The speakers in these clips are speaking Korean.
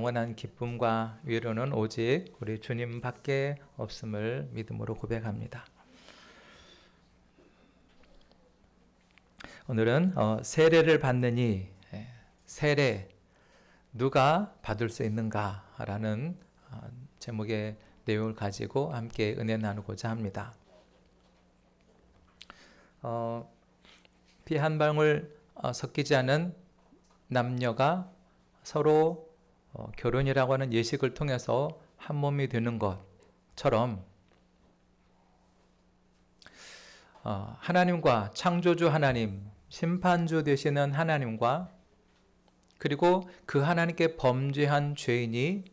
영원한 기쁨과 위로는 오직 우리 주님밖에 없음을 믿음으로 고백합니다. 오늘은 세례를 받느니 세례 누가 받을 수 있는가라는 제목의 내용을 가지고 함께 은혜 나누고자 합니다. 피 한 방울 섞이지 않은 남녀가 서로 결혼이라고 하는 예식을 통해서 한 몸이 되는 것처럼 하나님과 창조주 하나님, 심판주 되시는 하나님과 그리고 그 하나님께 범죄한 죄인이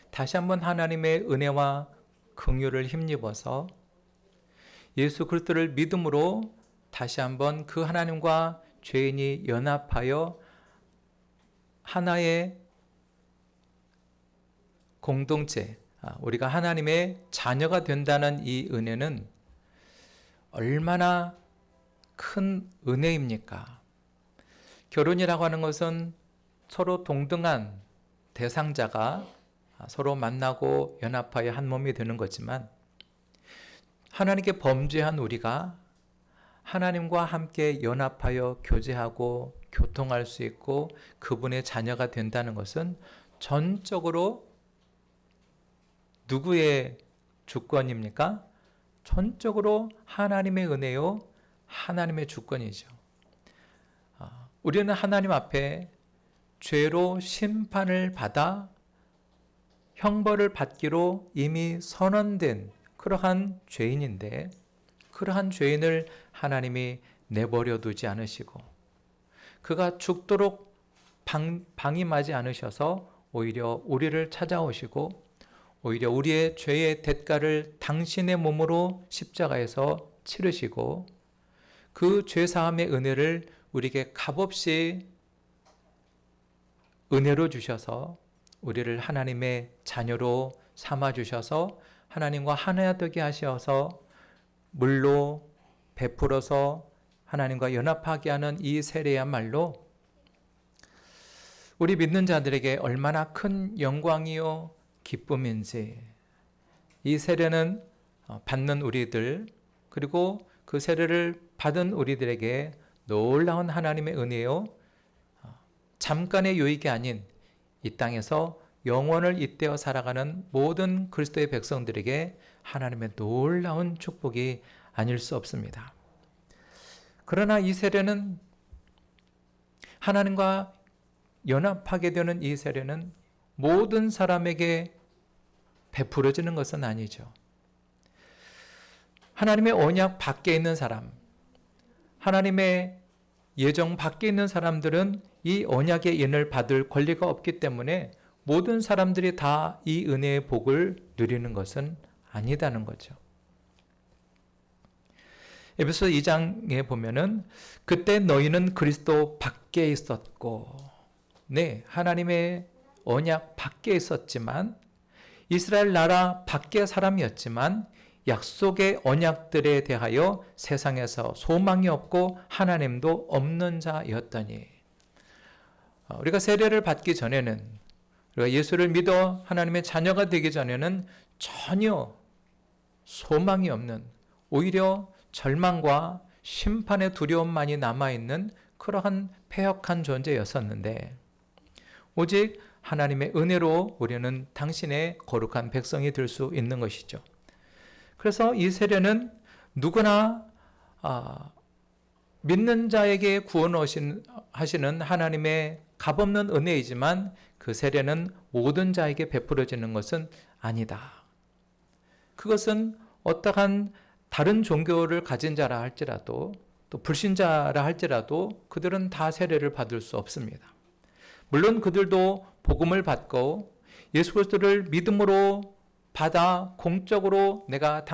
다시 한번 하나님의 은혜와 긍휼을 힘입어서 예수 그리스도를 믿음으로 다시 한번 그 하나님과 죄인이 연합하여 하나의 공동체, 우리가 하나님의 자녀가 된다는 이 은혜는 얼마나 큰 은혜입니까? 결혼이라고 하는 것은 서로 동등한 대상자가 서로 만나고 연합하여 한 몸이 되는 거지만 하나님께 범죄한 우리가 하나님과 함께 연합하여 교제하고 교통할 수 있고 그분의 자녀가 된다는 것은 전적으로 누구의 주권입니까? 전적으로 하나님의 은혜요, 하나님의 주권이죠. 우리는 하나님 앞에 죄로 심판을 받아 형벌을 받기로 이미 선언된 그러한 죄인인데 그러한 죄인을 하나님이 내버려 두지 않으시고 그가 죽도록 방임하지 않으셔서 오히려 우리를 찾아오시고 오히려 우리의 죄의 대가를 당신의 몸으로 십자가에서 치르시고 그 죄사함의 은혜를 우리에게 값없이 은혜로 주셔서 우리를 하나님의 자녀로 삼아주셔서 하나님과 하나 되게 하셔서 물로 베풀어서 하나님과 연합하게 하는 이 세례야말로 우리 믿는 자들에게 얼마나 큰 영광이요 기쁨인지 이 세례는 받는 우리들 그리고 그 세례를 받은 우리들에게 놀라운 하나님의 은혜요 잠깐의 유익이 아닌 이 땅에서 영원을 잇대어 살아가는 모든 그리스도의 백성들에게 하나님의 놀라운 축복이 아닐 수 없습니다. 그러나 이 세례는 하나님과 연합하게 되는 이 세례는 모든 사람에게 베풀어지는 것은 아니죠. 하나님의 언약 밖에 있는 사람, 하나님의 예정 밖에 있는 사람들은 이 언약의 은혜를 받을 권리가 없기 때문에 모든 사람들이 다 이 은혜의 복을 누리는 것은 아니다는 거죠. 에베소 2장에 보면은 그때 너희는 그리스도 밖에 있었고 하나님의 언약 밖에 있었지만 이스라엘 나라 밖의 사람이었지만 약속의 언약들에 대하여 세상에서 소망이 없고 하나님도 없는 자였더니 우리가 세례를 받기 전에는 우리가 예수를 믿어 하나님의 자녀가 되기 전에는 전혀 소망이 없는 오히려 절망과 심판의 두려움만이 남아있는 그러한 패역한 존재였었는데 오직 하나님의 은혜로 우리는 당신의 거룩한 백성이 될 수 있는 것이죠. 그래서 이 세례는 누구나 믿는 자에게 구원하시는 하나님의 값없는 은혜이지만 그 세례는 모든 자에게 베풀어지는 것은 아니다. 그것은 어떠한 다른 종교를 가진 자라 할지라도 또 불신자라 할지라도 그들은 다 세례를 받을 수 없습니다. 물론 그들도 복음을 받고 예수 그리스도를 믿음으로 받아 공적으로 내가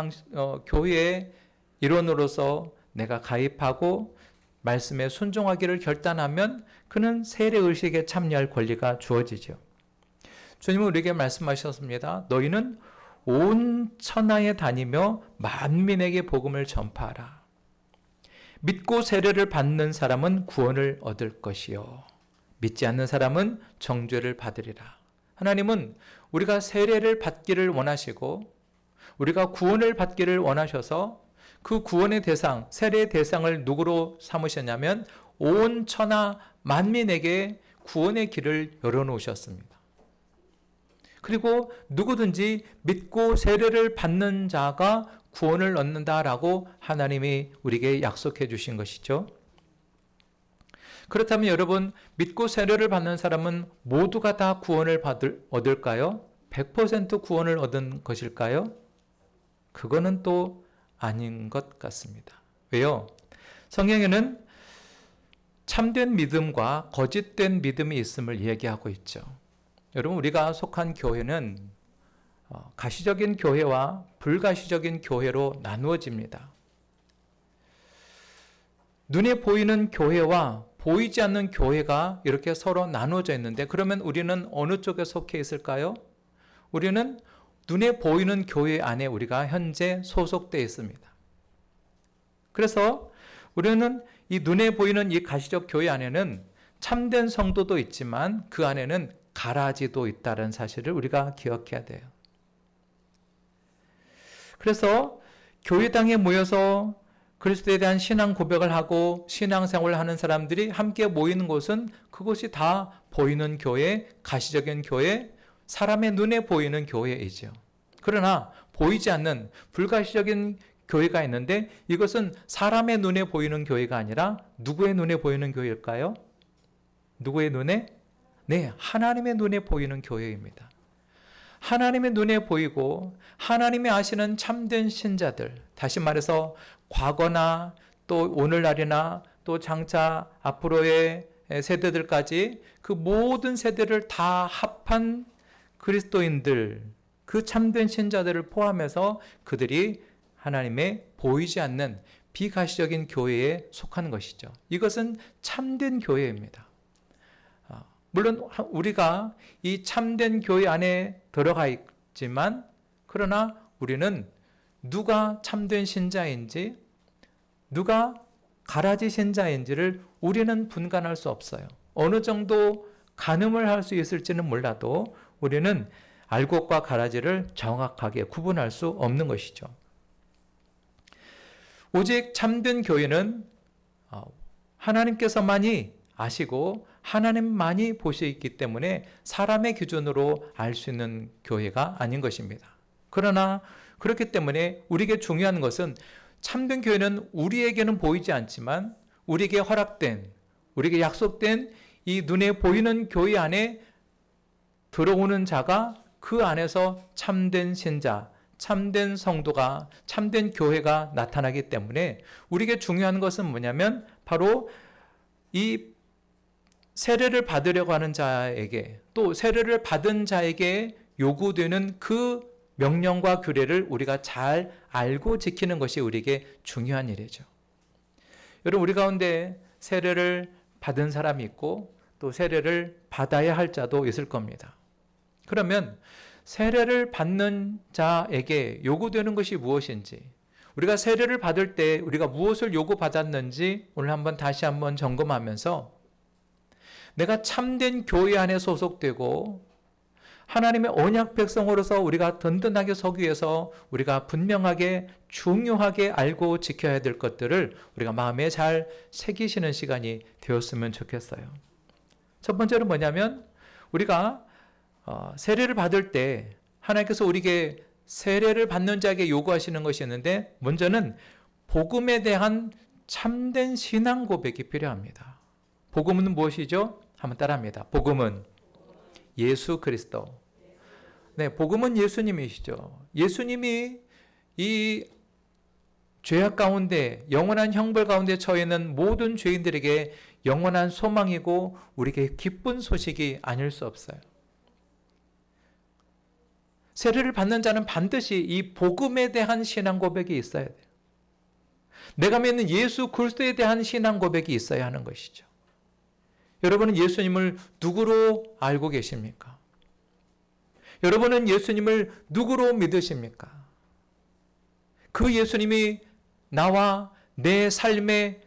교회의 일원으로서 내가 가입하고 말씀에 순종하기를 결단하면 그는 세례의식에 참여할 권리가 주어지죠. 주님은 우리에게 말씀하셨습니다. 너희는 온 천하에 다니며 만민에게 복음을 전파하라. 믿고 세례를 받는 사람은 구원을 얻을 것이요 믿지 않는 사람은 정죄를 받으리라. 하나님은 우리가 세례를 받기를 원하시고 우리가 구원을 받기를 원하셔서 그 구원의 대상, 세례의 대상을 누구로 삼으셨냐면 온 천하 만민에게 구원의 길을 열어놓으셨습니다. 그리고 누구든지 믿고 세례를 받는 자가 구원을 얻는다라고 하나님이 우리에게 약속해 주신 것이죠. 그렇다면 여러분, 믿고 세례를 받는 사람은 모두가 다 구원을 얻을까요? 100% 구원을 얻은 것일까요? 그거는 또 아닌 것 같습니다. 왜요? 성경에는 참된 믿음과 거짓된 믿음이 있음을 얘기하고 있죠. 여러분, 우리가 속한 교회는 가시적인 교회와 불가시적인 교회로 나누어집니다. 눈에 보이는 교회와 보이지 않는 교회가 이렇게 서로 나누어져 있는데, 그러면 우리는 어느 쪽에 속해 있을까요? 우리는 눈에 보이는 교회 안에 우리가 현재 소속되어 있습니다. 그래서 우리는 이 눈에 보이는 이 가시적 교회 안에는 참된 성도도 있지만 그 안에는 가라지도 있다는 사실을 우리가 기억해야 돼요. 그래서 교회당에 모여서 그리스도에 대한 신앙 고백을 하고 신앙생활을 하는 사람들이 함께 모이는 곳은 그곳이 다 보이는 교회, 가시적인 교회, 사람의 눈에 보이는 교회이죠. 그러나 보이지 않는 불가시적인 교회가 있는데 이것은 사람의 눈에 보이는 교회가 아니라 누구의 눈에 보이는 교회일까요? 누구의 눈에? 네, 하나님의 눈에 보이는 교회입니다. 하나님의 눈에 보이고 하나님이 아시는 참된 신자들, 다시 말해서 과거나 또 오늘날이나 또 장차 앞으로의 세대들까지 그 모든 세대를 다 합한 그리스도인들, 그 참된 신자들을 포함해서 그들이 하나님의 보이지 않는 비가시적인 교회에 속하는 것이죠. 이것은 참된 교회입니다. 물론 우리가 이 참된 교회 안에 들어가 있지만, 그러나 우리는 누가 참된 신자인지 누가 가라지 신자인지를 우리는 분간할 수 없어요. 어느 정도 가늠을 할 수 있을지는 몰라도 우리는 알곡과 가라지를 정확하게 구분할 수 없는 것이죠. 오직 참된 교회는 하나님께서만이 아시고 하나님만이 보시기 때문에 사람의 기준으로 알 수 있는 교회가 아닌 것입니다. 그러나 그렇기 때문에 우리에게 중요한 것은 참된 교회는 우리에게는 보이지 않지만 우리에게 허락된, 우리에게 약속된 이 눈에 보이는 교회 안에 들어오는 자가 그 안에서 참된 신자, 참된 성도가, 참된 교회가 나타나기 때문에 우리에게 중요한 것은 뭐냐면 바로 이 세례를 받으려고 하는 자에게, 또 세례를 받은 자에게 요구되는 그 명령과 규례를 우리가 잘 알고 지키는 것이 우리에게 중요한 일이죠. 여러분, 우리 가운데 세례를 받은 사람이 있고 또 세례를 받아야 할 자도 있을 겁니다. 그러면 세례를 받는 자에게 요구되는 것이 무엇인지, 우리가 세례를 받을 때 우리가 무엇을 요구받았는지 오늘 다시 한번 점검하면서 내가 참된 교회 안에 소속되고 하나님의 언약 백성으로서 우리가 든든하게 서기 위해서 우리가 분명하게 중요하게 알고 지켜야 될 것들을 우리가 마음에 잘 새기시는 시간이 되었으면 좋겠어요. 첫 번째는 뭐냐면 우리가 세례를 받을 때 하나님께서 우리에게 세례를 받는 자에게 요구하시는 것이 있는데, 먼저는 복음에 대한 참된 신앙 고백이 필요합니다. 복음은 무엇이죠? 한번 따라합니다. 복음은 예수 그리스도. 네, 복음은 예수님이시죠. 예수님이 이 죄악 가운데, 영원한 형벌 가운데 처해 있는 모든 죄인들에게 영원한 소망이고 우리에게 기쁜 소식이 아닐 수 없어요. 세례를 받는 자는 반드시 이 복음에 대한 신앙 고백이 있어야 돼요. 내가 믿는 예수 그리스도에 대한 신앙 고백이 있어야 하는 것이죠. 여러분은 예수님을 누구로 알고 계십니까? 여러분은 예수님을 누구로 믿으십니까? 그 예수님이 나와 내 삶의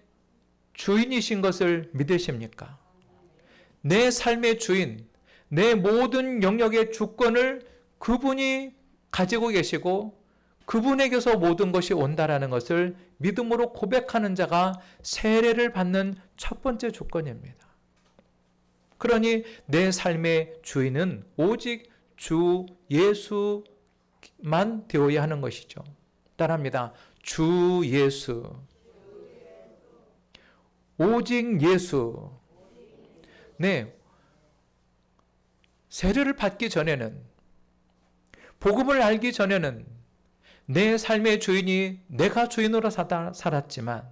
주인이신 것을 믿으십니까? 내 삶의 주인, 내 모든 영역의 주권을 그분이 가지고 계시고 그분에게서 모든 것이 온다라는 것을 믿음으로 고백하는 자가 세례를 받는 첫 번째 조건입니다. 그러니 내 삶의 주인은 오직 주 예수만 되어야 하는 것이죠. 따라합니다. 주 예수. 오직 예수. 네. 세례를 받기 전에는, 복음을 알기 전에는 내 삶의 주인이 내가 주인으로 살았지만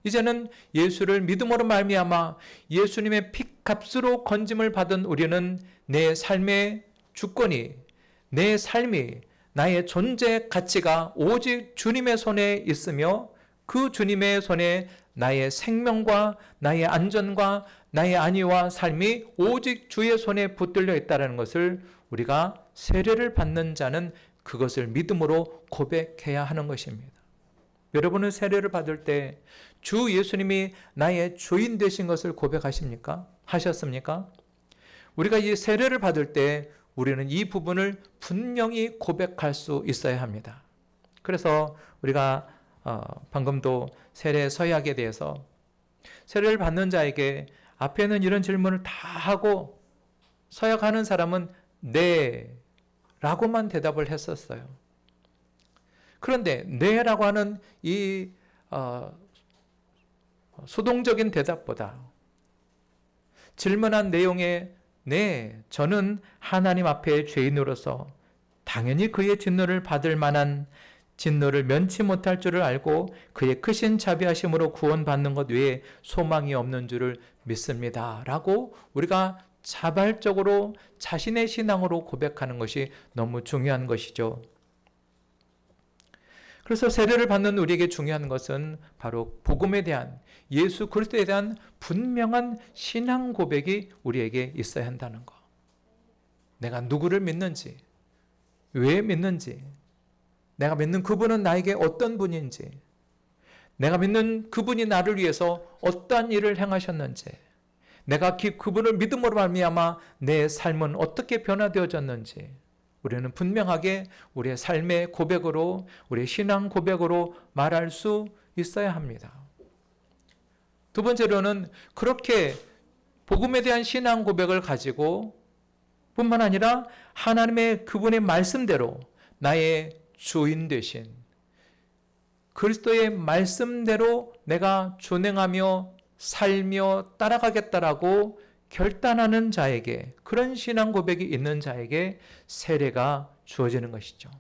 이제는 예수를 믿음으로 말미암아 예수님의 핏값으로 건짐을 받은 우리는 내 삶의 주권이, 내 삶이, 나의 존재 가치가 오직 주님의 손에 있으며 그 주님의 손에 나의 생명과 나의 안전과 나의 안위와 삶이 오직 주의 손에 붙들려 있다는 것을 우리가 세례를 받는 자는 그것을 믿음으로 고백해야 하는 것입니다. 여러분은 세례를 받을 때 주 예수님이 나의 주인 되신 것을 고백하십니까? 하셨습니까? 우리가 이 세례를 받을 때 우리는 이 부분을 분명히 고백할 수 있어야 합니다. 그래서 우리가 방금도 세례 서약에 대해서 세례를 받는 자에게 앞에는 이런 질문을 다 하고 서약하는 사람은 네 라고만 대답을 했었어요. 그런데 네라고 하는 이 수동적인 대답보다 질문한 내용에 네, 저는 하나님 앞에 죄인으로서 당연히 그의 진노를 받을 만한 진노를 면치 못할 줄을 알고 그의 크신 자비하심으로 구원받는 것 외에 소망이 없는 줄을 믿습니다. 라고 우리가 자발적으로 자신의 신앙으로 고백하는 것이 너무 중요한 것이죠. 그래서 세례를 받는 우리에게 중요한 것은 바로 복음에 대한, 예수 그리스도에 대한 분명한 신앙 고백이 우리에게 있어야 한다는 것. 내가 누구를 믿는지, 왜 믿는지, 내가 믿는 그분은 나에게 어떤 분인지, 내가 믿는 그분이 나를 위해서 어떠한 일을 행하셨는지, 내가 그분을 믿음으로 말미암아 내 삶은 어떻게 변화되어졌는지 우리는 분명하게 우리의 삶의 고백으로, 우리의 신앙 고백으로 말할 수 있어야 합니다. 두 번째로는 그렇게 복음에 대한 신앙 고백을 가지고 뿐만 아니라 하나님의 그분의 말씀대로 나의 주인 되신 그리스도의 말씀대로 내가 준행하며 살며 따라가겠다라고 결단하는 자에게, 그런 신앙 고백이 있는 자에게 세례가 주어지는 것이죠.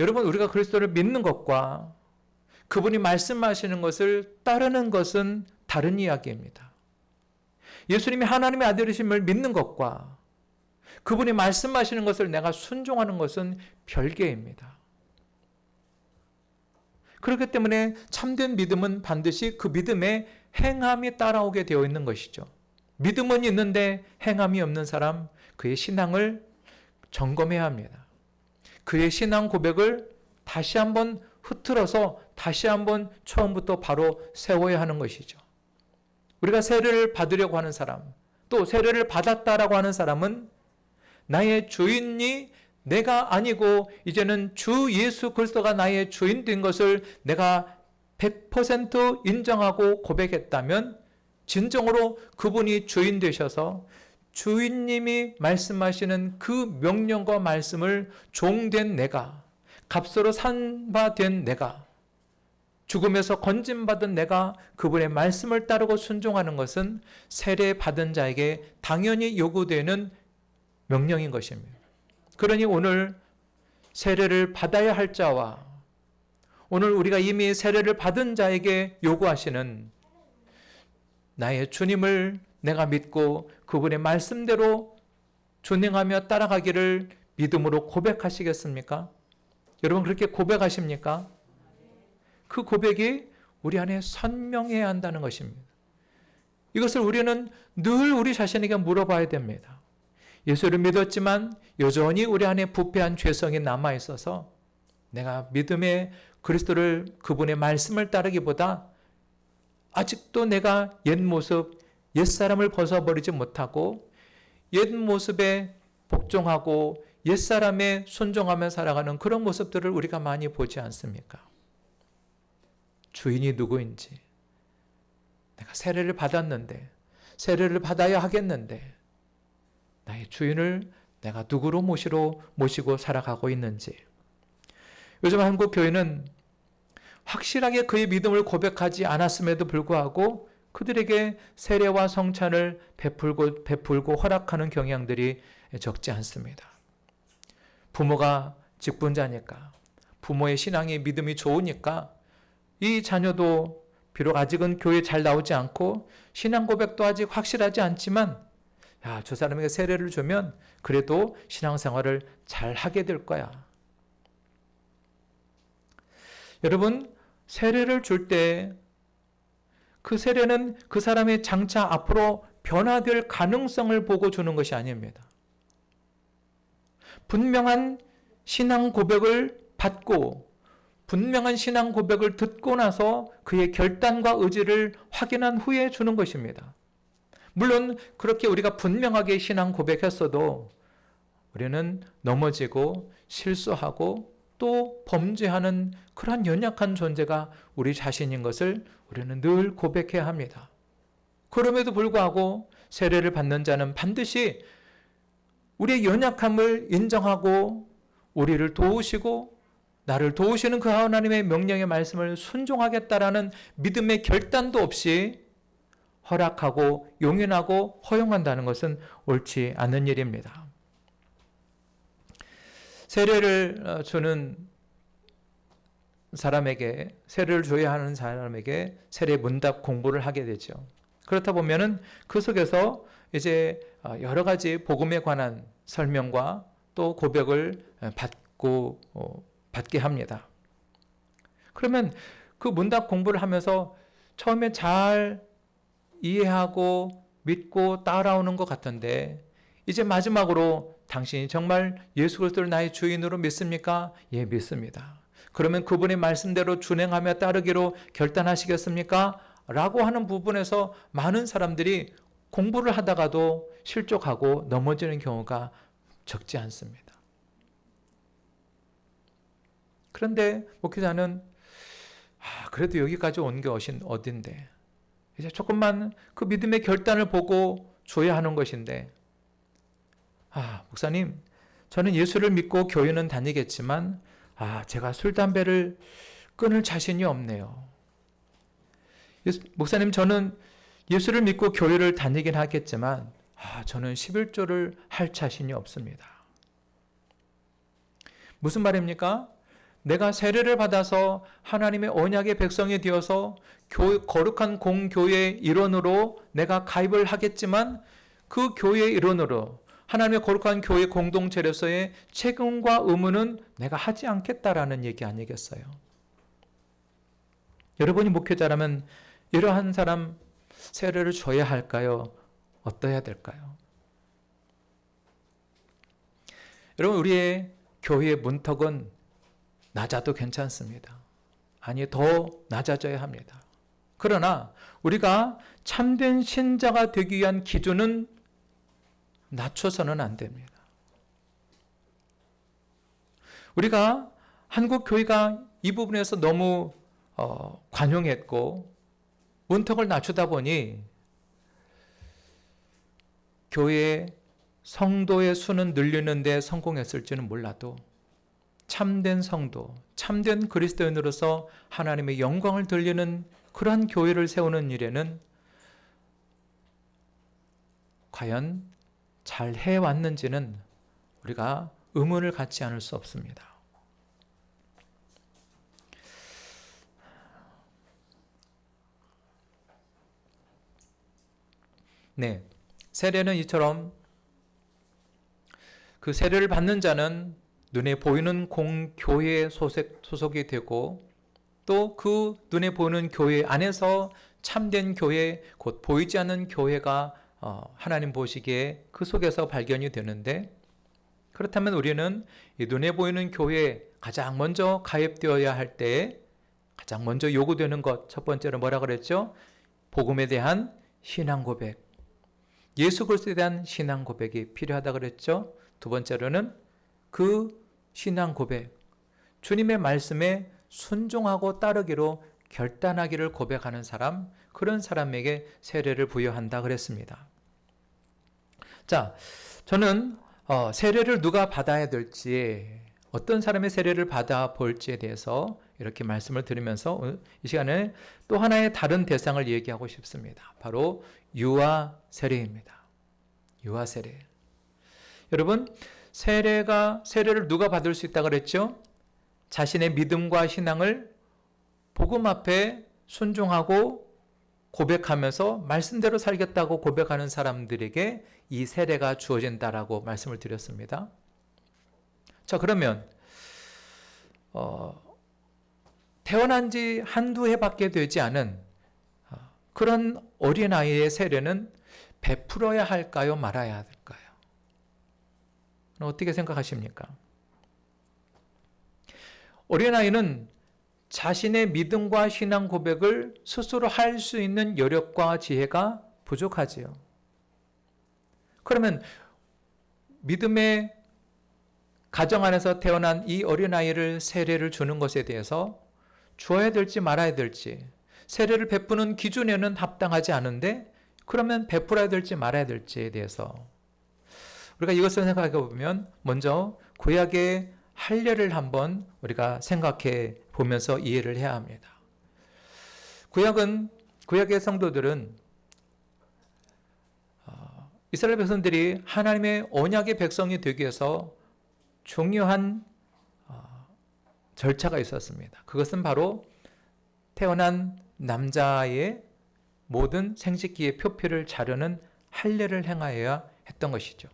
여러분, 우리가 그리스도를 믿는 것과 그분이 말씀하시는 것을 따르는 것은 다른 이야기입니다. 예수님이 하나님의 아들이심을 믿는 것과 그분이 말씀하시는 것을 내가 순종하는 것은 별개입니다. 그렇기 때문에 참된 믿음은 반드시 그 믿음에 행함이 따라오게 되어 있는 것이죠. 믿음은 있는데 행함이 없는 사람, 그의 신앙을 점검해야 합니다. 그의 신앙 고백을 다시 한번 흐트러서 다시 한번 처음부터 바로 세워야 하는 것이죠. 우리가 세례를 받으려고 하는 사람, 또 세례를 받았다라고 하는 사람은 나의 주인이 내가 아니고 이제는 주 예수 그리스도가 나의 주인 된 것을 내가 100% 인정하고 고백했다면 진정으로 그분이 주인 되셔서 주인님이 말씀하시는 그 명령과 말씀을 종된 내가, 값으로 산 바 된 내가, 죽음에서 건짐받은 내가 그분의 말씀을 따르고 순종하는 것은 세례 받은 자에게 당연히 요구되는 명령인 것입니다. 그러니 오늘 세례를 받아야 할 자와 오늘 우리가 이미 세례를 받은 자에게 요구하시는 나의 주님을 내가 믿고 그분의 말씀대로 준행하며 따라가기를 믿음으로 고백하시겠습니까? 여러분 그렇게 고백하십니까? 그 고백이 우리 안에 선명해야 한다는 것입니다. 이것을 우리는 늘 우리 자신에게 물어봐야 됩니다. 예수를 믿었지만 여전히 우리 안에 부패한 죄성이 남아있어서 내가 믿음의 그리스도를, 그분의 말씀을 따르기보다 아직도 내가 옛 모습, 옛사람을 벗어버리지 못하고 옛 모습에 복종하고 옛사람에 순종하며 살아가는 그런 모습들을 우리가 많이 보지 않습니까? 주인이 누구인지, 내가 세례를 받았는데, 세례를 받아야 하겠는데, 나의 주인을 내가 누구로 모시고 살아가고 있는지. 요즘 한국 교회는 확실하게 그의 믿음을 고백하지 않았음에도 불구하고 그들에게 세례와 성찬을 베풀고 허락하는 경향들이 적지 않습니다. 부모가 직분자니까, 부모의 신앙의 믿음이 좋으니까 이 자녀도 비록 아직은 교회 잘 나오지 않고 신앙 고백도 아직 확실하지 않지만, 저 사람에게 세례를 주면 그래도 신앙생활을 잘 하게 될 거야. 여러분, 세례를 줄 때 그 세례는 그 사람의 장차 앞으로 변화될 가능성을 보고 주는 것이 아닙니다. 분명한 신앙 고백을 받고 분명한 신앙 고백을 듣고 나서 그의 결단과 의지를 확인한 후에 주는 것입니다. 물론 그렇게 우리가 분명하게 신앙 고백했어도 우리는 넘어지고 실수하고 또 범죄하는 그러한 연약한 존재가 우리 자신인 것을 우리는 늘 고백해야 합니다. 그럼에도 불구하고 세례를 받는 자는 반드시 우리의 연약함을 인정하고 우리를 도우시고 나를 도우시는 그 하나님의 명령의 말씀을 순종하겠다라는 믿음의 결단도 없이 허락하고 용인하고 허용한다는 것은 옳지 않은 일입니다. 세례를 주는 사람에게, 세례를 줘야 하는 사람에게 세례 문답 공부를 하게 되죠. 그렇다 보면은 그 속에서 이제 여러 가지 복음에 관한 설명과 또 고백을 받게 합니다. 그러면 그 문답 공부를 하면서 처음에 잘 이해하고 믿고 따라오는 것 같은데, 이제 마지막으로 당신이 정말 예수 그리스도를 나의 주인으로 믿습니까? 예, 믿습니다. 그러면 그분의 말씀대로 준행하며 따르기로 결단하시겠습니까? 라고 하는 부분에서 많은 사람들이 공부를 하다가도 실족하고 넘어지는 경우가 적지 않습니다. 그런데 목회자는 그래도 여기까지 온 게 어딘데 이제 조금만 그 믿음의 결단을 보고 줘야 하는 것인데, 목사님, 저는 예수를 믿고 교회는 다니겠지만 제가 술, 담배를 끊을 자신이 없네요. 목사님, 저는 예수를 믿고 교회를 다니긴 하겠지만 저는 11조를 할 자신이 없습니다. 무슨 말입니까? 내가 세례를 받아서 하나님의 언약의 백성이 되어서 거룩한 공교회의 일원으로 내가 가입을 하겠지만 그 교회의 일원으로 하나님의 거룩한 교회 공동체로서의 책임과 의무는 내가 하지 않겠다라는 얘기 아니겠어요? 여러분이 목회자라면 이러한 사람 세례를 줘야 할까요? 어떠해야 될까요? 여러분, 우리의 교회의 문턱은 낮아도 괜찮습니다. 아니, 더 낮아져야 합니다. 그러나 우리가 참된 신자가 되기 위한 기준은 낮춰서는 안 됩니다. 우리가 한국 교회가 이 부분에서 너무 관용했고 문턱을 낮추다 보니 교회의 성도의 수는 늘리는 데 성공했을지는 몰라도 참된 성도, 참된 그리스도인으로서 하나님의 영광을 돌리는 그러한 교회를 세우는 일에는 과연 잘 해왔는지는 우리가 의문을 갖지 않을 수 없습니다. 네, 세례는 이처럼 그 세례를 받는 자는 눈에 보이는 공교회에 소속이 되고 또 그 눈에 보이는 교회 안에서 참된 교회, 곧 보이지 않는 교회가 하나님 보시기에 그 속에서 발견이 되는데, 그렇다면 우리는 이 눈에 보이는 교회에 가장 먼저 가입되어야 할 때 가장 먼저 요구되는 것, 첫 번째로 뭐라 그랬죠? 복음에 대한 신앙 고백, 예수 그리스도에 대한 신앙 고백이 필요하다 그랬죠. 두 번째로는 그 신앙 고백, 주님의 말씀에 순종하고 따르기로 결단하기를 고백하는 사람, 그런 사람에게 세례를 부여한다 그랬습니다. 자, 저는 세례를 누가 받아야 될지, 어떤 사람의 세례를 받아 볼지에 대해서 이렇게 말씀을 드리면서 이 시간에 또 하나의 다른 대상을 얘기하고 싶습니다. 바로 유아 세례입니다. 유아 세례. 여러분, 세례를 누가 받을 수 있다 그랬죠? 자신의 믿음과 신앙을 복음 앞에 순종하고 고백하면서 말씀대로 살겠다고 고백하는 사람들에게 이 세례가 주어진다라고 말씀을 드렸습니다. 자, 그러면 태어난 지 한두 해밖에 되지 않은 그런 어린아이의 세례는 베풀어야 할까요? 말아야 할까요? 어떻게 생각하십니까? 어린아이는 자신의 믿음과 신앙 고백을 스스로 할 수 있는 여력과 지혜가 부족하지요. 그러면 믿음의 가정 안에서 태어난 이 어린아이를 세례를 주는 것에 대해서 주어야 될지 말아야 될지, 세례를 베푸는 기준에는 합당하지 않은데 그러면 베풀어야 될지 말아야 될지에 대해서 우리가 이것을 생각해 보면 먼저 구약의 할례를 한번 우리가 생각해 보면서 이해를 해야 합니다. 구약의 성도들은 이스라엘 백성들이 하나님의 언약의 백성이 되기 위해서 중요한 절차가 있었습니다. 그것은 바로 태어난 남자의 모든 생식기의 표피를 자르는 할례를 행하여야 했던 것이죠.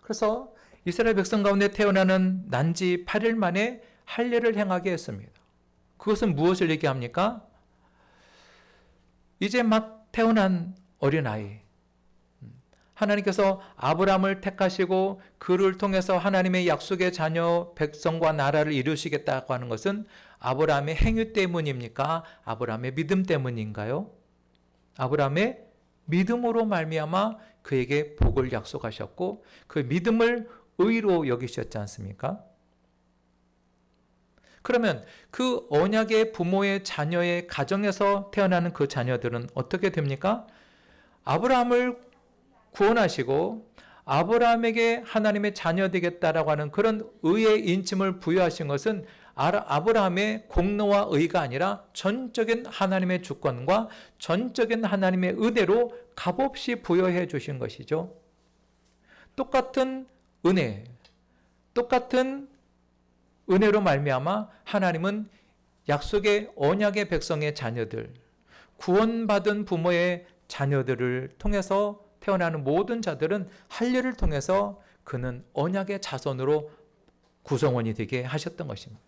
그래서 이스라엘 백성 가운데 태어나는 난지 8일 만에 할례를 행하게 했습니다. 그것은 무엇을 얘기합니까? 이제 막 태어난 어린아이, 하나님께서 아브라함을 택하시고 그를 통해서 하나님의 약속의 자녀 백성과 나라를 이루시겠다고 하는 것은 아브라함의 행위 때문입니까? 아브라함의 믿음 때문인가요? 아브라함의 믿음으로 말미암아 그에게 복을 약속하셨고 그 믿음을 의로 여기셨지 않습니까? 그러면 그 언약의 부모의 자녀의 가정에서 태어나는 그 자녀들은 어떻게 됩니까? 아브라함을 구원하시고 아브라함에게 하나님의 자녀 되겠다라고 하는 그런 의의 인침을 부여하신 것은 아브라함의 공로와 의가 아니라 전적인 하나님의 주권과 전적인 하나님의 은혜로 값없이 부여해 주신 것이죠. 똑같은 은혜, 똑같은 은혜로 말미암아 하나님은 약속의 언약의 백성의 자녀들, 구원받은 부모의 자녀들을 통해서 태어나는 모든 자들은 할례를 통해서 그는 언약의 자손으로 구성원이 되게 하셨던 것입니다.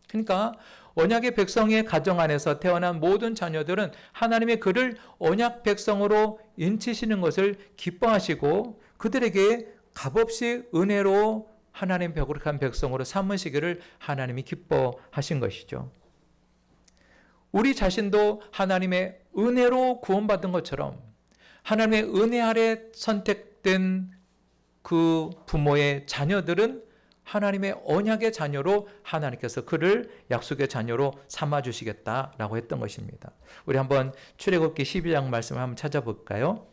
그러니까 언약의 백성의 가정 안에서 태어난 모든 자녀들은 하나님의 그를 언약 백성으로 인치시는 것을 기뻐하시고 그들에게 값없이 은혜로 하나님 벽룩한 백성으로 삼으시기를 하나님이 기뻐하신 것이죠. 우리 자신도 하나님의 은혜로 구원받은 것처럼 하나님의 은혜 아래 선택된 그 부모의 자녀들은 하나님의 언약의 자녀로 하나님께서 그를 약속의 자녀로 삼아주시겠다라고 했던 것입니다. 우리 한번 출애굽기 12장 말씀을 한번 찾아볼까요?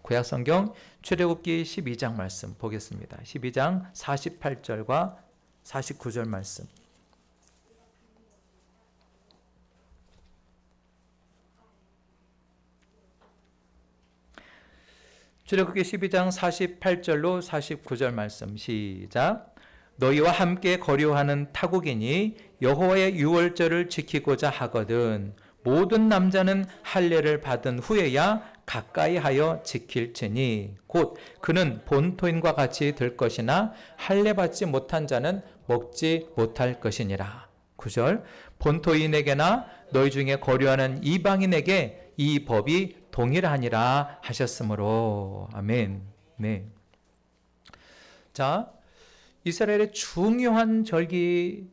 구약성경 출애굽기 12장 말씀 보겠습니다. 12장 48절과 49절 말씀. 출애굽기 12장 48절로 49절 말씀 시작. 너희와 함께 거류하는 타국인이 여호와의 유월절을 지키고자 하거든 모든 남자는 할례를 받은 후에야 가까이 하여 지킬지니 곧 그는 본토인과 같이 될 것이나 할례 받지 못한 자는 먹지 못할 것이니라. 9절 본토인에게나 너희 중에 거류하는 이방인에게 이 법이 동일하니라 하셨으므로. 아멘. 네. 자, 이스라엘의 중요한 절기인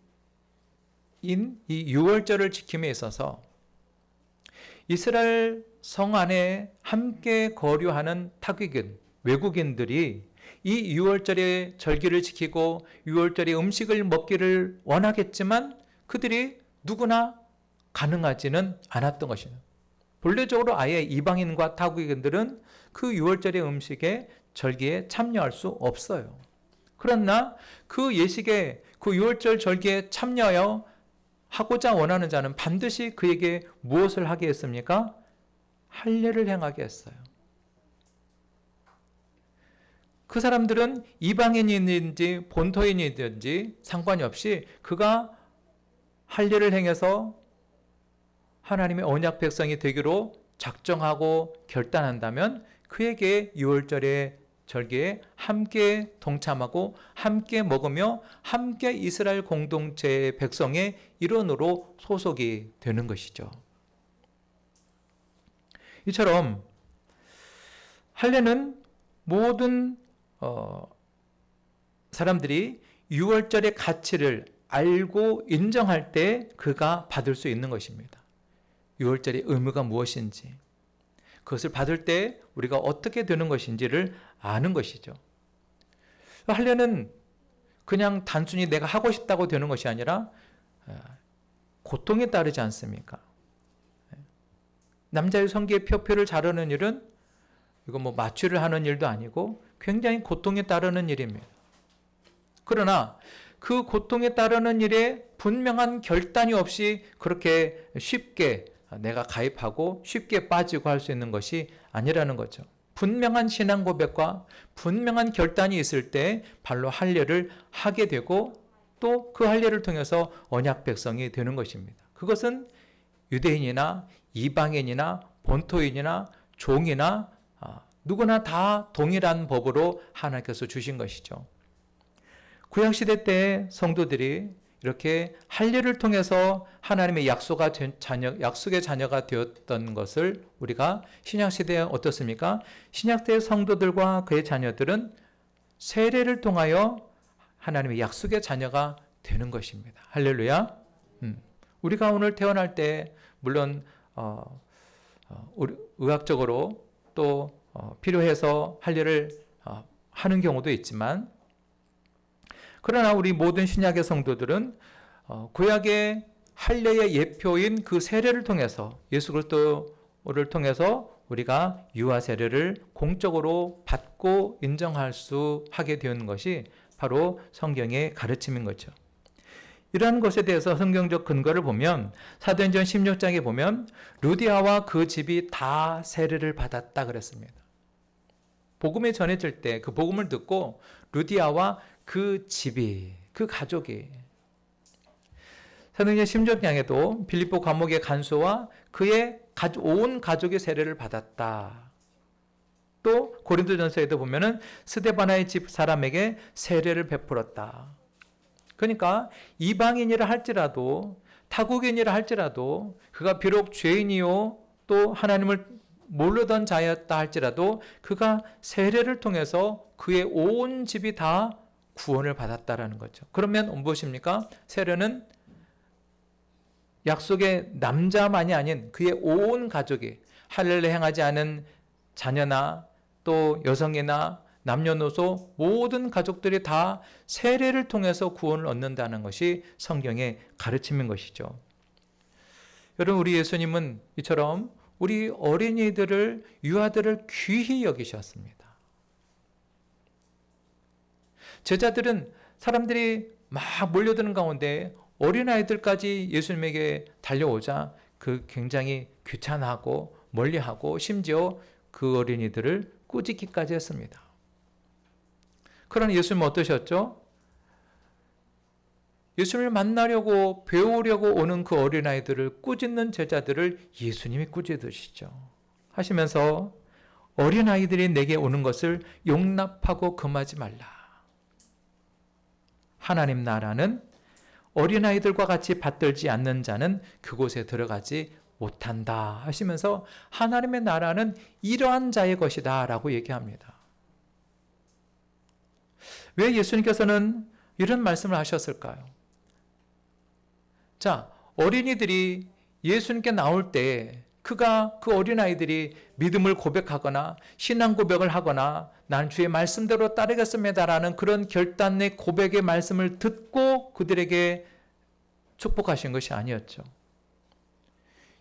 이 유월절을 지킴에 있어서 이스라엘 성 안에 함께 거류하는 타국인, 외국인들이 이 6월절의 절기를 지키고 6월절의 음식을 먹기를 원하겠지만 그들이 누구나 가능하지는 않았던 것입니다. 본래적으로 아예 이방인과 타국인들은 그 6월절의 음식에 절기에 참여할 수 없어요. 그러나 그 예식에 그 6월절 절기에 참여하여 하고자 원하는 자는 반드시 그에게 무엇을 하게 했습니까? 할례를 행하게 했어요. 그 사람들은 이방인이든지 본토인이든지 상관이 없이 그가 할례를 행해서 하나님의 언약 백성이 되기로 작정하고 결단한다면 그에게 6월절의 절기에 함께 동참하고 함께 먹으며 함께 이스라엘 공동체의 백성의 일원으로 소속이 되는 것이죠. 이처럼 할례는 모든 사람들이 6월절의 가치를 알고 인정할 때 그가 받을 수 있는 것입니다. 6월절의 의무가 무엇인지, 그것을 받을 때 우리가 어떻게 되는 것인지를 아는 것이죠. 할례는 그냥 단순히 내가 하고 싶다고 되는 것이 아니라 고통에 따르지 않습니까? 남자의 성기의 표표를 자르는 일은 이거 뭐 마취를 하는 일도 아니고 굉장히 고통에 따르는 일입니다. 그러나 그 고통에 따르는 일에 분명한 결단이 없이 그렇게 쉽게 내가 가입하고 쉽게 빠지고 할 수 있는 것이 아니라는 거죠. 분명한 신앙 고백과 분명한 결단이 있을 때 발로 할례를 하게 되고 또 그 할례를 통해서 언약 백성이 되는 것입니다. 그것은 유대인이나 이방인이나 본토인이나 종이나 누구나 다 동일한 법으로 하나님께서 주신 것이죠. 구약시대 때 성도들이 이렇게 할례를 통해서 하나님의 약속의 자녀가 되었던 것을 우리가 신약시대에 어떻습니까? 신약시대 성도들과 그의 자녀들은 세례를 통하여 하나님의 약속의 자녀가 되는 것입니다. 할렐루야. 우리가 오늘 태어날 때 물론 의학적으로 또 필요해서 할례를 하는 경우도 있지만, 그러나 우리 모든 신약의 성도들은 구약의 할례의 예표인 그 세례를 통해서 예수 그리스도를 통해서 우리가 유아 세례를 공적으로 받고 인정할 수 하게 된 것이 바로 성경의 가르침인 거죠. 이러한 것에 대해서 성경적 근거를 보면 사도행전 16장에 보면 루디아와 그 집이 다 세례를 받았다 그랬습니다. 복음이 전해질 때 그 복음을 듣고 루디아와 그 집이, 그 가족이, 사도행전 16장에도 빌립보 감옥의 간수와 그의 온 가족의 세례를 받았다. 또 고린도전서에도 보면은 스데바나의 집 사람에게 세례를 베풀었다. 그러니까 이방인이라 할지라도 타국인이라 할지라도 그가 비록 죄인이요 또 하나님을 모르던 자였다 할지라도 그가 세례를 통해서 그의 온 집이 다 구원을 받았다라는 거죠. 그러면 무엇입니까? 세례는 약속의 남자만이 아닌 그의 온 가족이, 할례를 행하지 않은 자녀나 또 여성이나 남녀노소 모든 가족들이 다 세례를 통해서 구원을 얻는다는 것이 성경의 가르침인 것이죠. 여러분, 우리 예수님은 이처럼 우리 어린이들을, 유아들을 귀히 여기셨습니다. 제자들은 사람들이 막 몰려드는 가운데 어린아이들까지 예수님에게 달려오자 그 굉장히 귀찮아하고 멀리하고 심지어 그 어린이들을 꾸짖기까지 했습니다. 그러나 예수님은 어떠셨죠? 예수님을 만나려고 배우려고 오는 그 어린아이들을 꾸짖는 제자들을 예수님이 꾸짖으시죠. 하시면서 어린아이들이 내게 오는 것을 용납하고 금하지 말라. 하나님 나라는 어린아이들과 같이 받들지 않는 자는 그곳에 들어가지 못한다 하시면서 하나님의 나라는 이러한 자의 것이다 라고 얘기합니다. 왜 예수님께서는 이런 말씀을 하셨을까요? 자, 어린이들이 예수님께 나올 때 그가 그 어린아이들이 믿음을 고백하거나 신앙 고백을 하거나 난 주의 말씀대로 따르겠습니다라는 그런 결단의 고백의 말씀을 듣고 그들에게 축복하신 것이 아니었죠.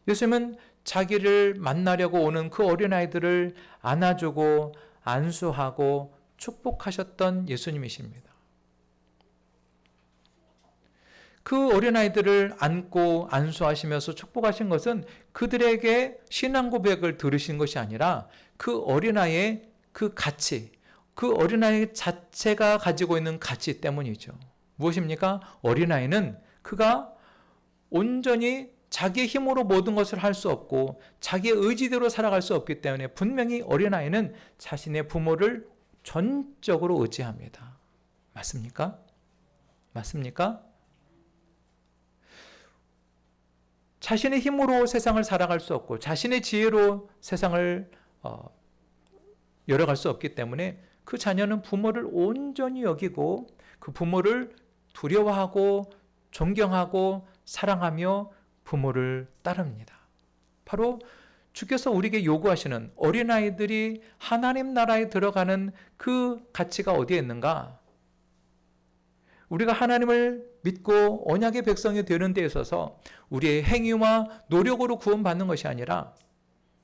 예수님은 자기를 만나려고 오는 그 어린아이들을 안아주고 안수하고 축복하셨던 예수님이십니다. 그 어린아이들을 안고 안수하시면서 축복하신 것은 그들에게 신앙 고백을 들으신 것이 아니라 그 어린아이의 그 가치, 그 어린아이 자체가 가지고 있는 가치 때문이죠. 무엇입니까? 어린아이는 그가 온전히 자기의 힘으로 모든 것을 할 수 없고 자기의 의지대로 살아갈 수 없기 때문에 분명히 어린아이는 자신의 부모를 전적으로 의지합니다. 맞습니까? 맞습니까? 자신의 힘으로 세상을 살아갈 수 없고 자신의 지혜로 세상을 열어갈 수 없기 때문에 그 자녀는 부모를 온전히 여기고 그 부모를 두려워하고 존경하고 사랑하며 부모를 따릅니다. 바로 주께서 우리에게 요구하시는 어린아이들이 하나님 나라에 들어가는 그 가치가 어디에 있는가? 우리가 하나님을 믿고 언약의 백성이 되는 데 있어서 우리의 행위와 노력으로 구원받는 것이 아니라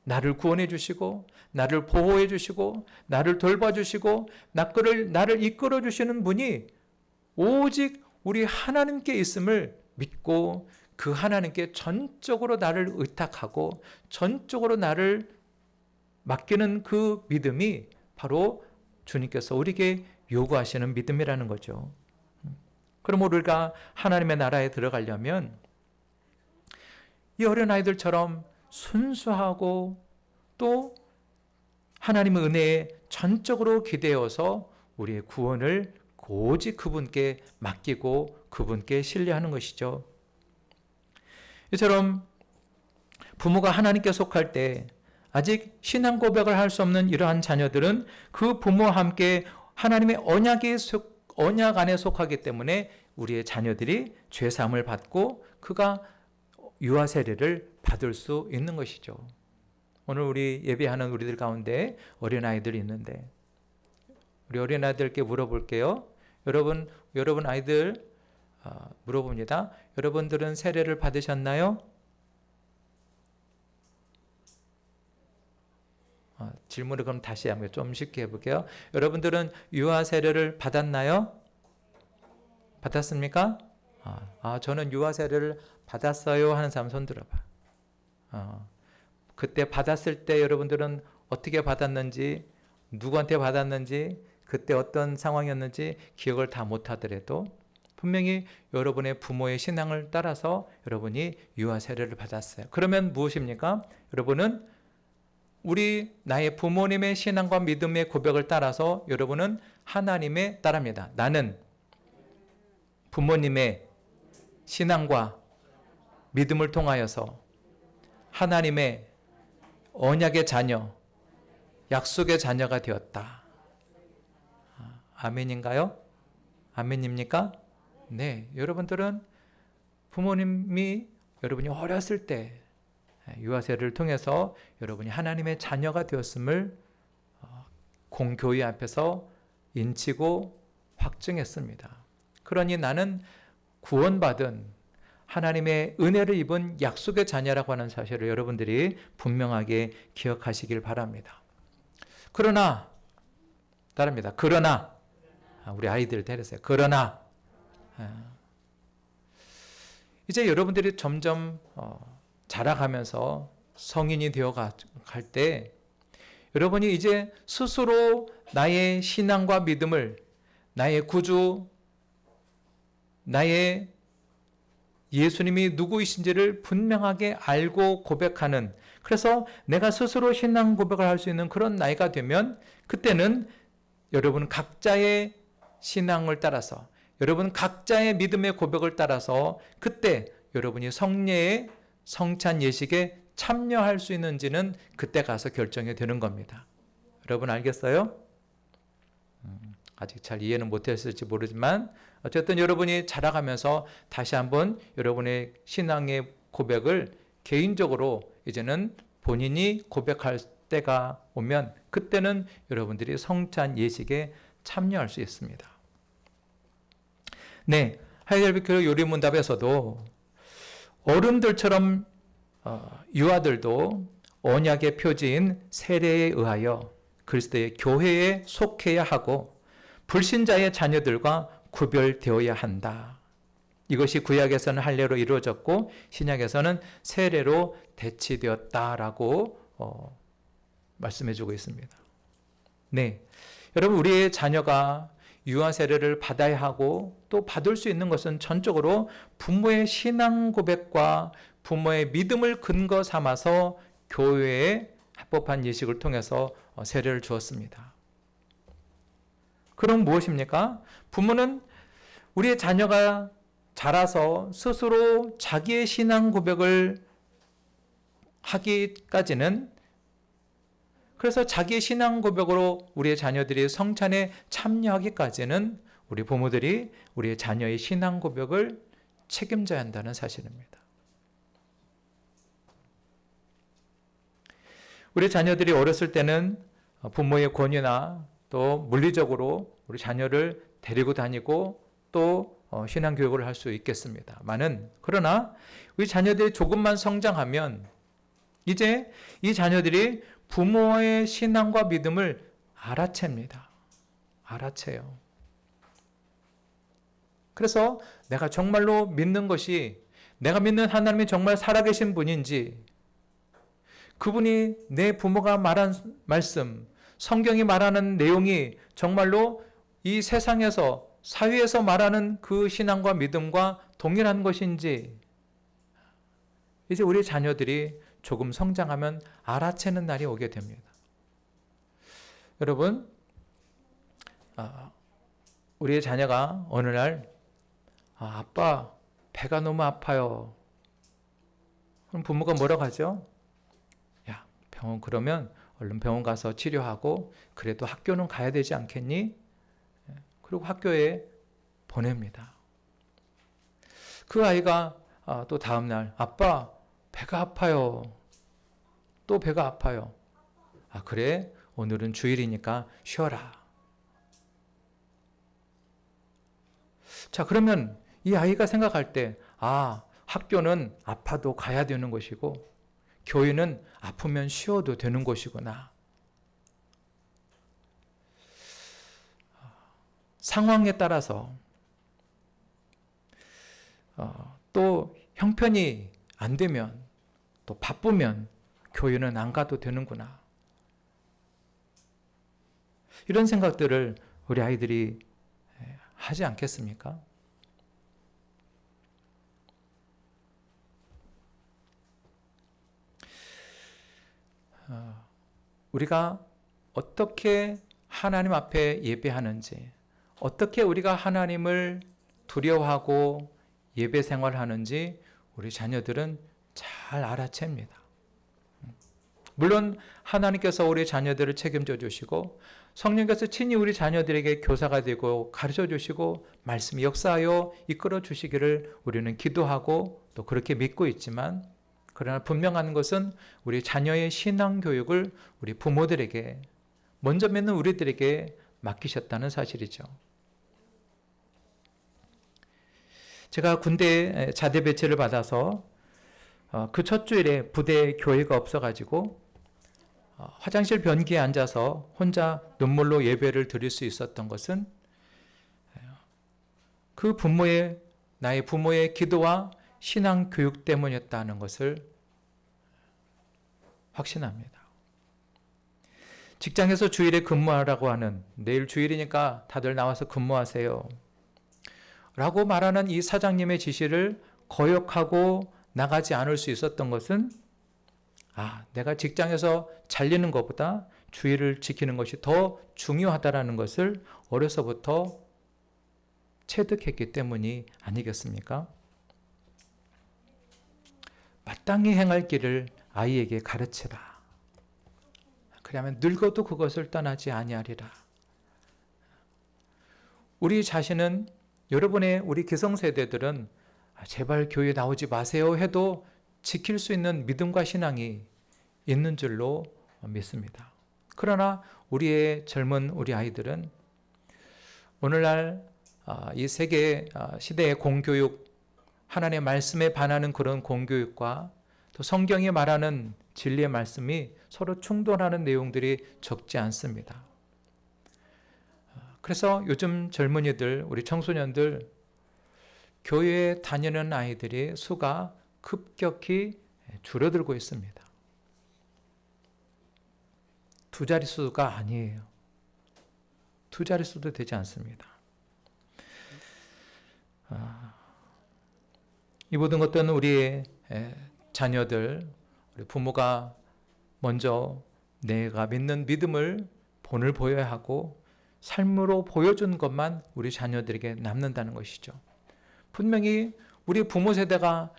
나를 구원해 주시고 나를 보호해 주시고 나를 돌봐주시고 나를 이끌어 주시는 분이 오직 우리 하나님께 있음을 믿고 그 하나님께 전적으로 나를 의탁하고 전적으로 나를 맡기는 그 믿음이 바로 주님께서 우리에게 요구하시는 믿음이라는 거죠. 그럼 우리가 하나님의 나라에 들어가려면 이 어린아이들처럼 순수하고 또 하나님의 은혜에 전적으로 기대어서 우리의 구원을 오직 그분께 맡기고 그분께 신뢰하는 것이죠. 이처럼 부모가 하나님께 속할 때 아직 신앙 고백을 할 수 없는 이러한 자녀들은 그 부모와 함께 하나님의 언약 안에 속하기 때문에 우리의 자녀들이 죄사함을 받고 그가 유아 세례를 받을 수 있는 것이죠. 오늘 우리 예배하는 우리들 가운데 어린아이들이 있는데 우리 어린아이들께 물어볼게요. 여러분 아이들 물어봅니다. 여러분들은 세례를 받으셨나요? 질문을 그럼 다시 한번 좀 쉽게 해볼게요. 여러분들은 유아 세례를 받았나요? 받았습니까? 저는 유아 세례를 받았어요 하는 사람 손 들어봐. 그때 받았을 때 여러분들은 어떻게 받았는지, 누구한테 받았는지, 그때 어떤 상황이었는지 기억을 다 못하더라도 분명히 여러분의 부모의 신앙을 따라서 여러분이 유아 세례를 받았어요. 그러면 무엇입니까? 여러분은 나의 부모님의 신앙과 믿음의 고백을 따라서 여러분은 하나님의 딸입니다. 나는 부모님의 신앙과 믿음을 통하여서 하나님의 언약의 자녀, 약속의 자녀가 되었다. 아멘인가요? 아멘입니까? 네, 여러분들은 부모님이 여러분이 어렸을 때 유아세례를 통해서 여러분이 하나님의 자녀가 되었음을 공교회 앞에서 인치고 확증했습니다. 그러니 나는 구원받은 하나님의 은혜를 입은 약속의 자녀라고 하는 사실을 여러분들이 분명하게 기억하시길 바랍니다. 그러나 우리 아이들 데려세요. 그러나 이제 여러분들이 점점 자라가면서 성인이 되어 갈 때 여러분이 이제 스스로 나의 신앙과 믿음을 나의 구주, 나의 예수님이 누구이신지를 분명하게 알고 고백하는, 그래서 내가 스스로 신앙 고백을 할 수 있는 그런 나이가 되면 그때는 여러분 각자의 신앙을 따라서 여러분 각자의 믿음의 고백을 따라서 그때 여러분이 성례의 성찬 예식에 참여할 수 있는지는 그때 가서 결정이 되는 겁니다. 여러분 알겠어요? 아직 잘 이해는 못했을지 모르지만 어쨌든 여러분이 자라가면서 다시 한번 여러분의 신앙의 고백을 개인적으로 이제는 본인이 고백할 때가 오면 그때는 여러분들이 성찬 예식에 참여할 수 있습니다. 네, 하이델베르크 요리문답에서도 어른들처럼 유아들도 언약의 표지인 세례에 의하여 그리스도의 교회에 속해야 하고 불신자의 자녀들과 구별되어야 한다. 이것이 구약에서는 할례로 이루어졌고 신약에서는 세례로 대치되었다라고 말씀해주고 있습니다. 네, 여러분 우리의 자녀가 유아 세례를 받아야 하고 또 받을 수 있는 것은 전적으로 부모의 신앙 고백과 부모의 믿음을 근거 삼아서 교회에 합법한 예식을 통해서 세례를 주었습니다. 그럼 무엇입니까? 부모는 우리의 자녀가 자라서 스스로 자기의 신앙 고백을 하기까지는, 그래서 자기의 신앙 고백으로 우리의 자녀들이 성찬에 참여하기까지는 우리 부모들이 우리의 자녀의 신앙 고백을 책임져야 한다는 사실입니다. 우리 자녀들이 어렸을 때는 부모의 권유나 또 물리적으로 우리 자녀를 데리고 다니고 또 신앙 교육을 할 수 있겠습니다만은, 그러나 우리 자녀들이 조금만 성장하면 이제 이 자녀들이 부모의 신앙과 믿음을 알아챕니다. 알아채요. 그래서 내가 정말로 믿는 것이, 내가 믿는 하나님이 정말 살아계신 분인지, 그분이 내 부모가 말한 말씀, 성경이 말하는 내용이 정말로 이 세상에서, 사회에서 말하는 그 신앙과 믿음과 동일한 것인지, 이제 우리 자녀들이 조금 성장하면 알아채는 날이 오게 됩니다. 여러분, 우리의 자녀가 어느 날 아빠 배가 너무 아파요. 그럼 부모가 뭐라고 하죠? 야, 병원, 그러면 얼른 병원 가서 치료하고 그래도 학교는 가야 되지 않겠니? 그리고 학교에 보냅니다. 그 아이가 또 다음날 아빠 배가 아파요. 또 배가 아파요. 그래? 오늘은 주일이니까 쉬어라. 자, 그러면 이 아이가 생각할 때, 학교는 아파도 가야 되는 것이고 교회는 아프면 쉬어도 되는 것이구나. 상황에 따라서 또 형편이 안 되면, 또 바쁘면 교회는 안 가도 되는구나. 이런 생각들을 우리 아이들이 하지 않겠습니까? 우리가 어떻게 하나님 앞에 예배하는지, 어떻게 우리가 하나님을 두려워하고 예배 생활하는지 우리 자녀들은 잘 알아챕니다. 물론 하나님께서 우리 자녀들을 책임져 주시고 성령께서 친히 우리 자녀들에게 교사가 되고 가르쳐 주시고 말씀 역사하여 이끌어 주시기를 우리는 기도하고 또 그렇게 믿고 있지만, 그러나 분명한 것은 우리 자녀의 신앙 교육을 우리 부모들에게, 먼저 믿는 우리들에게 맡기셨다는 사실이죠. 제가 군대에 자대 배치를 받아서 그 첫 주일에 부대에 교회가 없어가지고 화장실 변기에 앉아서 혼자 눈물로 예배를 드릴 수 있었던 것은 그 나의 부모의 기도와 신앙 교육 때문이었다는 것을 확신합니다. 직장에서 주일에 근무하라고 하는, 내일 주일이니까 다들 나와서 근무하세요 라고 말하는 이 사장님의 지시를 거역하고 나가지 않을 수 있었던 것은, 내가 직장에서 잘리는 것보다 주의를 지키는 것이 더 중요하다라는 것을 어려서부터 체득했기 때문이 아니겠습니까? 마땅히 행할 길을 아이에게 가르치라. 그러면 늙어도 그것을 떠나지 아니하리라. 우리 자신은, 우리 기성세대들은 제발 교회 나오지 마세요 해도 지킬 수 있는 믿음과 신앙이 있는 줄로 믿습니다. 그러나 우리의 젊은 우리 아이들은 오늘날 이 세계 시대의 공교육, 하나님의 말씀에 반하는 그런 공교육과 또 성경이 말하는 진리의 말씀이 서로 충돌하는 내용들이 적지 않습니다. 그래서 요즘 젊은이들, 우리 청소년들, 교회에 다니는 아이들이 수가 급격히 줄어들고 있습니다. 두 자릿수가 아니에요. 두 자릿수도 되지 않습니다. 이 모든 것들은 우리의 자녀들, 우리 부모가 먼저 내가 믿는 믿음을 본을 보여야 하고 삶으로 보여준 것만 우리 자녀들에게 남는다는 것이죠. 분명히 우리 부모 세대가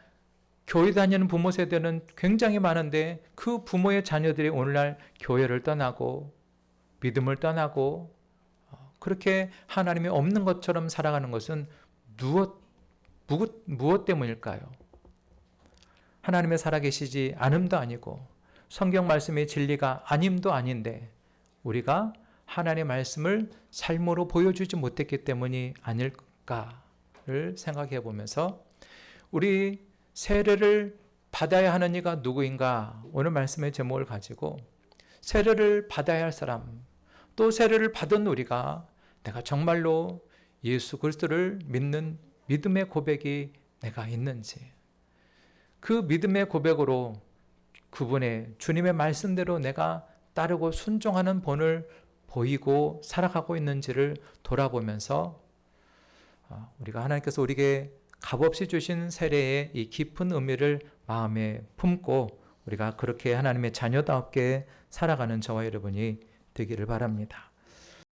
교회 다니는 부모 세대는 굉장히 많은데 그 부모의 자녀들이 오늘날 교회를 떠나고 믿음을 떠나고 그렇게 하나님이 없는 것처럼 살아가는 것은 무엇 때문일까요? 하나님의 살아계시지 않음도 아니고 성경 말씀의 진리가 아님도 아닌데 우리가 하나님의 말씀을 삶으로 보여주지 못했기 때문이 아닐까를 생각해 보면서 우리 세례를 받아야 하는 이가 누구인가? 오늘 말씀의 제목을 가지고 세례를 받아야 할 사람, 또 세례를 받은 우리가 내가 정말로 예수 그리스도를 믿는 믿음의 고백이 내가 있는지, 그 믿음의 고백으로 그분의 주님의 말씀대로 내가 따르고 순종하는 본을 보이고 살아가고 있는지를 돌아보면서 우리가 하나님께서 우리에게 값없이 주신 세례의 이 깊은 의미를 마음에 품고 우리가 그렇게 하나님의 자녀답게 살아가는 저와 여러분이 되기를 바랍니다.